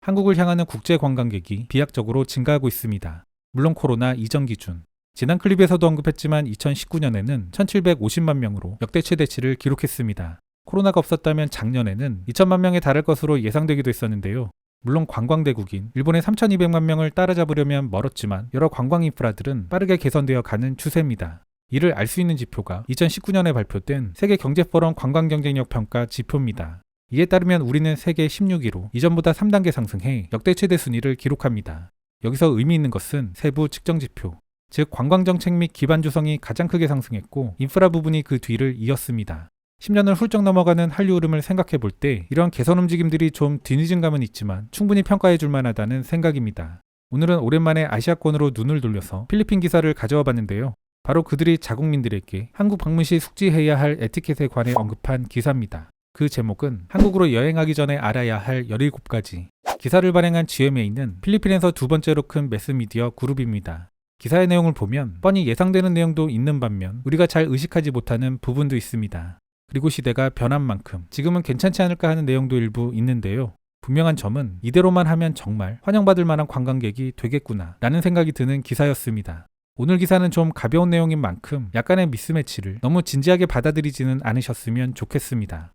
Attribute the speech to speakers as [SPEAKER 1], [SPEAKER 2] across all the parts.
[SPEAKER 1] 한국을 향하는 국제 관광객이 비약적으로 증가하고 있습니다. 물론 코로나 이전 기준. 지난 클립에서도 언급했지만 2019년에는 1750만 명으로 역대 최대치를 기록했습니다. 코로나가 없었다면 작년에는 2000만 명에 달할 것으로 예상되기도 했었는데요. 물론 관광대국인 일본의 3200만 명을 따라잡으려면 멀었지만 여러 관광 인프라들은 빠르게 개선되어 가는 추세입니다. 이를 알 수 있는 지표가 2019년에 발표된 세계경제포럼 관광경쟁력 평가 지표입니다. 이에 따르면 우리는 세계 16위로 이전보다 3단계 상승해 역대 최대 순위를 기록합니다. 여기서 의미 있는 것은 세부 측정 지표, 즉 관광정책 및 기반 조성이 가장 크게 상승했고 인프라 부분이 그 뒤를 이었습니다. 10년을 훌쩍 넘어가는 한류 흐름을 생각해 볼 때 이런 개선 움직임들이 좀 뒤늦은 감은 있지만 충분히 평가해 줄 만하다는 생각입니다. 오늘은 오랜만에 아시아권으로 눈을 돌려서 필리핀 기사를 가져와 봤는데요. 바로 그들이 자국민들에게 한국 방문 시 숙지해야 할 에티켓에 관해 언급한 기사입니다. 그 제목은 한국으로 여행하기 전에 알아야 할 17가지. 기사를 발행한 GMA는 필리핀에서 두 번째로 큰 매스미디어 그룹입니다. 기사의 내용을 보면 뻔히 예상되는 내용도 있는 반면 우리가 잘 의식하지 못하는 부분도 있습니다. 그리고 시대가 변한 만큼 지금은 괜찮지 않을까 하는 내용도 일부 있는데요. 분명한 점은 이대로만 하면 정말 환영받을 만한 관광객이 되겠구나 라는 생각이 드는 기사였습니다. 오늘 기사는 좀 가벼운 내용인 만큼 약간의 미스매치를 너무 진지하게 받아들이지는 않으셨으면 좋겠습니다.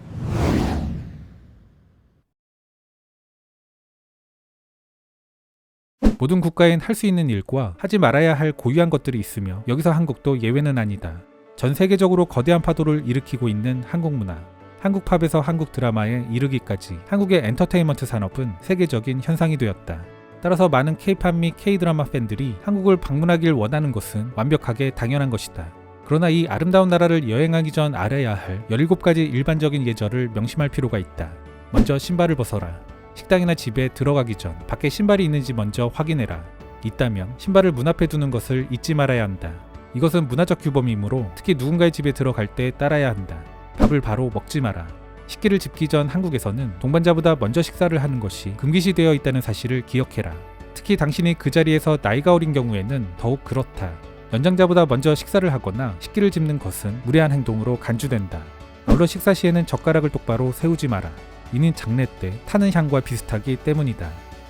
[SPEAKER 1] 모든 국가엔 할 수 있는 일과 하지 말아야 할 고유한 것들이 있으며 여기서 한국도 예외는 아니다. 전 세계적으로 거대한 파도를 일으키고 있는 한국 문화, 한국 팝에서 한국 드라마에 이르기까지 한국의 엔터테인먼트 산업은 세계적인 현상이 되었다. 따라서 많은 K-팝 및 K-드라마 팬들이 한국을 방문하길 원하는 것은 완벽하게 당연한 것이다. 그러나 이 아름다운 나라를 여행하기 전 알아야 할 17가지 일반적인 예절을 명심할 필요가 있다. 먼저 신발을 벗어라. 식당이나 집에 들어가기 전 밖에 신발이 있는지 먼저 확인해라. 있다면 신발을 문 앞에 두는 것을 잊지 말아야 한다. 이것은 문화적 규범이므로 특히 누군가의 집에 들어갈 때 따라야 한다. 밥을 바로 먹지 마라. 식기를 집기 전 한국에서는 동반자보다 먼저 식사를 하는 것이 금기시되어 있다는 사실을 기억해라. 특히 당신이 그 자리에서 나이가 어린 경우에는 더욱 그렇다. 연장자보다 먼저 식사를 하거나 식기를 짚는 것은 무례한 행동으로 간주된다. 아울러 식사 시에는 젓가락을 똑바로 세우지 마라. 이는 장례 때 타는 향과 비슷하기 때문이다.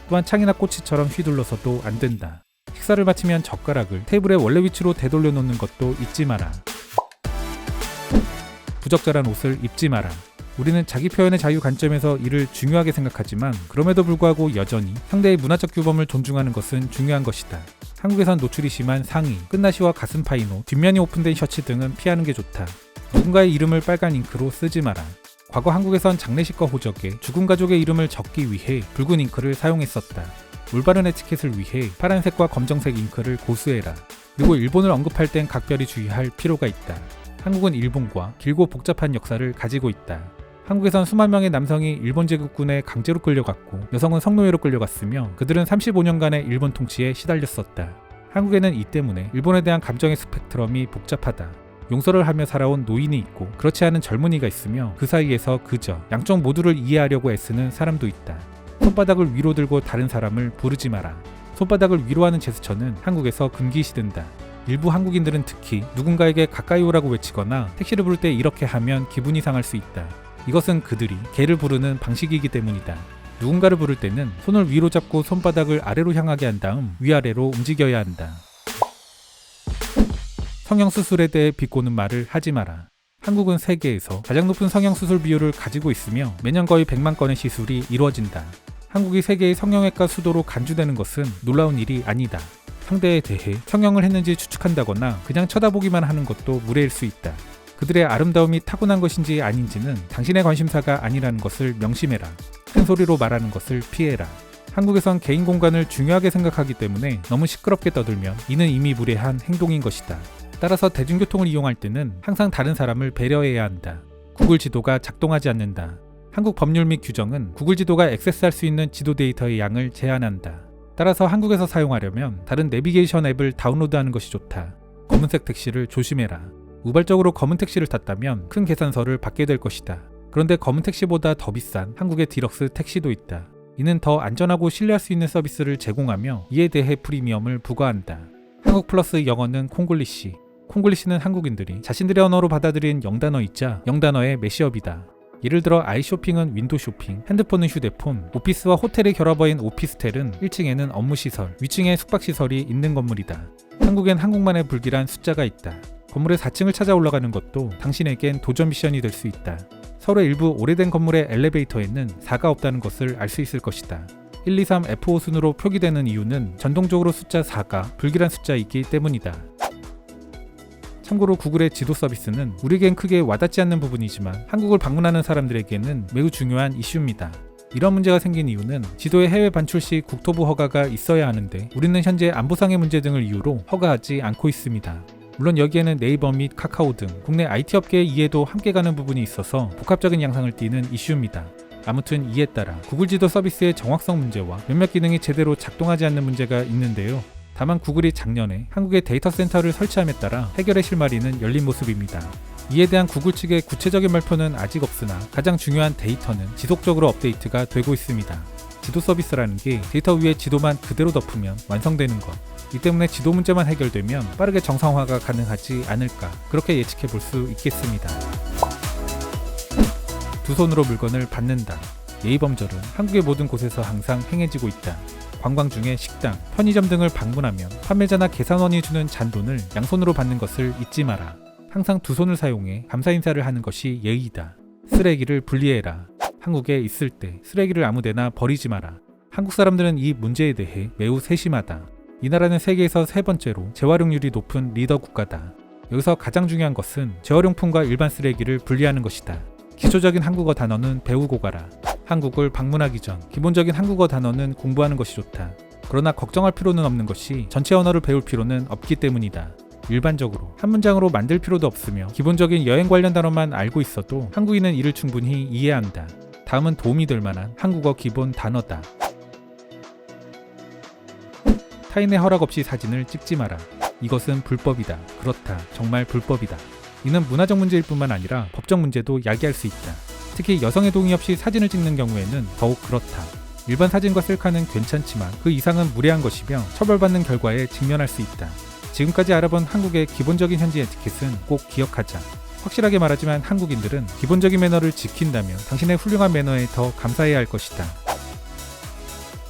[SPEAKER 1] 또한 창이나 꼬치처럼 휘둘러서도 안 된다. 식사를 마치면 젓가락을 테이블의 원래 위치로 되돌려 놓는 것도 잊지 마라. 부적절한 옷을 입지 마라. 우리는 자기 표현의 자유 관점에서 이를 중요하게 생각하지만 그럼에도 불구하고 여전히 상대의 문화적 규범을 존중하는 것은 중요한 것이다. 한국에선 노출이 심한 상의, 끝나시와 가슴 파이노, 뒷면이 오픈된 셔츠 등은 피하는 게 좋다. 누군가의 이름을 빨간 잉크로 쓰지 마라. 과거 한국에선 장례식과 호적에 죽은 가족의 이름을 적기 위해 붉은 잉크를 사용했었다. 올바른 에티켓을 위해 파란색과 검정색 잉크를 고수해라. 그리고 일본을 언급할 땐 각별히 주의할 필요가 있다. 한국은 일본과 길고 복잡한 역사를 가지고 있다. 한국에선 수만 명의 남성이 일본 제국군에 강제로 끌려갔고 여성은 성노예로 끌려갔으며 그들은 35년간의 일본 통치에 시달렸었다. 한국에는 이 때문에 일본에 대한 감정의 스펙트럼이 복잡하다. 용서를 하며 살아온 노인이 있고 그렇지 않은 젊은이가 있으며 그 사이에서 그저 양쪽 모두를 이해하려고 애쓰는 사람도 있다. 손바닥을 위로 들고 다른 사람을 부르지 마라. 손바닥을 위로 하는 제스처는 한국에서 금기시된다. 일부 한국인들은 특히 누군가에게 가까이 오라고 외치거나 택시를 부를 때 이렇게 하면 기분이 상할 수 있다. 이것은 그들이 개를 부르는 방식이기 때문이다. 누군가를 부를 때는 손을 위로 잡고 손바닥을 아래로 향하게 한 다음 위아래로 움직여야 한다. 성형수술에 대해 비꼬는 말을 하지 마라. 한국은 세계에서 가장 높은 성형수술 비율을 가지고 있으며 매년 거의 100만 건의 시술이 이루어진다. 한국이 세계의 성형외과 수도로 간주되는 것은 놀라운 일이 아니다. 상대에 대해 성형을 했는지 추측한다거나 그냥 쳐다보기만 하는 것도 무례일 수 있다. 그들의 아름다움이 타고난 것인지 아닌지는 당신의 관심사가 아니라는 것을 명심해라. 큰 소리로 말하는 것을 피해라. 한국에선 개인 공간을 중요하게 생각하기 때문에 너무 시끄럽게 떠들면 이는 이미 무례한 행동인 것이다. 따라서 대중교통을 이용할 때는 항상 다른 사람을 배려해야 한다. 구글 지도가 작동하지 않는다. 한국 법률 및 규정은 구글 지도가 액세스할 수 있는 지도 데이터의 양을 제한한다. 따라서 한국에서 사용하려면 다른 내비게이션 앱을 다운로드하는 것이 좋다. 검은색 택시를 조심해라. 우발적으로 검은 택시를 탔다면 큰 계산서를 받게 될 것이다. 그런데 검은 택시보다 더 비싼 한국의 디럭스 택시도 있다. 이는 더 안전하고 신뢰할 수 있는 서비스를 제공하며 이에 대해 프리미엄을 부과한다. 한국 플러스 영어는 콩글리시. 콩글리시는 한국인들이 자신들의 언어로 받아들인 영단어이자 영단어의 매시업이다. 예를 들어 아이쇼핑은 윈도우 쇼핑, 핸드폰은 휴대폰, 오피스와 호텔의 결합어인 오피스텔은 1층에는 업무시설, 위층에 숙박시설이 있는 건물이다. 한국엔 한국만의 불길한 숫자가 있다. 건물의 4층을 찾아 올라가는 것도 당신에겐 도전 미션이 될 수 있다. 서울의 일부 오래된 건물의 엘리베이터에는 4가 없다는 것을 알 수 있을 것이다. 1, 2, 3, F5 순으로 표기되는 이유는 전통적으로 숫자 4가 불길한 숫자이기 때문이다. 참고로 구글의 지도 서비스는 우리에겐 크게 와닿지 않는 부분이지만 한국을 방문하는 사람들에게는 매우 중요한 이슈입니다. 이런 문제가 생긴 이유는 지도의 해외 반출 시 국토부 허가가 있어야 하는데 우리는 현재 안보상의 문제 등을 이유로 허가하지 않고 있습니다. 물론 여기에는 네이버 및 카카오 등 국내 IT 업계의 이해도 함께 가는 부분이 있어서 복합적인 양상을 띠는 이슈입니다. 아무튼 이에 따라 구글 지도 서비스의 정확성 문제와 몇몇 기능이 제대로 작동하지 않는 문제가 있는데요. 다만 구글이 작년에 한국에 데이터 센터를 설치함에 따라 해결의 실마리는 열린 모습입니다. 이에 대한 구글 측의 구체적인 발표는 아직 없으나 가장 중요한 데이터는 지속적으로 업데이트가 되고 있습니다. 지도 서비스라는 게 데이터 위에 지도만 그대로 덮으면 완성되는 것. 이 때문에 지도 문제만 해결되면 빠르게 정상화가 가능하지 않을까 그렇게 예측해 볼 수 있겠습니다. 두 손으로 물건을 받는다. 예의범절은 한국의 모든 곳에서 항상 행해지고 있다. 관광 중에 식당, 편의점 등을 방문하면 판매자나 계산원이 주는 잔돈을 양손으로 받는 것을 잊지 마라. 항상 두 손을 사용해 감사 인사를 하는 것이 예의이다. 쓰레기를 분리해라. 한국에 있을 때 쓰레기를 아무데나 버리지 마라. 한국 사람들은 이 문제에 대해 매우 세심하다. 이 나라는 세계에서 3번째로 재활용률이 높은 리더 국가다. 여기서 가장 중요한 것은 재활용품과 일반 쓰레기를 분리하는 것이다. 기초적인 한국어 단어는 배우고 가라. 한국을 방문하기 전 기본적인 한국어 단어는 공부하는 것이 좋다. 그러나 걱정할 필요는 없는 것이 전체 언어를 배울 필요는 없기 때문이다. 일반적으로 한 문장으로 만들 필요도 없으며 기본적인 여행 관련 단어만 알고 있어도 한국인은 이를 충분히 이해한다. 다음은 도움이 될 만한 한국어 기본 단어다. 타인의 허락 없이 사진을 찍지 마라. 이것은 불법이다. 그렇다. 정말 불법이다. 이는 문화적 문제일 뿐만 아니라 법적 문제도 야기할 수 있다. 특히 여성의 동의 없이 사진을 찍는 경우에는 더욱 그렇다. 일반 사진과 셀카는 괜찮지만 그 이상은 무례한 것이며 처벌받는 결과에 직면할 수 있다. 지금까지 알아본 한국의 기본적인 현지 에티켓은 꼭 기억하자. 확실하게 말하지만 한국인들은 기본적인 매너를 지킨다면 당신의 훌륭한 매너에 더 감사해야 할 것이다.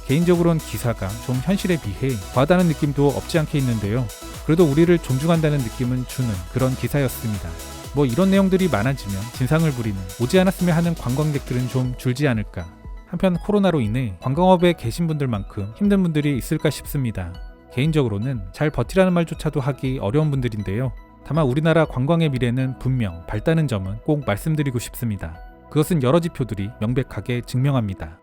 [SPEAKER 1] 개인적으로는 기사가 좀 현실에 비해 과하다는 느낌도 없지 않게 있는데요. 그래도 우리를 존중한다는 느낌은 주는 그런 기사였습니다. 뭐 이런 내용들이 많아지면 진상을 부리는 오지 않았으면 하는 관광객들은 좀 줄지 않을까. 한편 코로나로 인해 관광업에 계신 분들만큼 힘든 분들이 있을까 싶습니다. 개인적으로는 잘 버티라는 말조차도 하기 어려운 분들인데요. 다만 우리나라 관광의 미래는 분명 밝다는 점은 꼭 말씀드리고 싶습니다. 그것은 여러 지표들이 명백하게 증명합니다.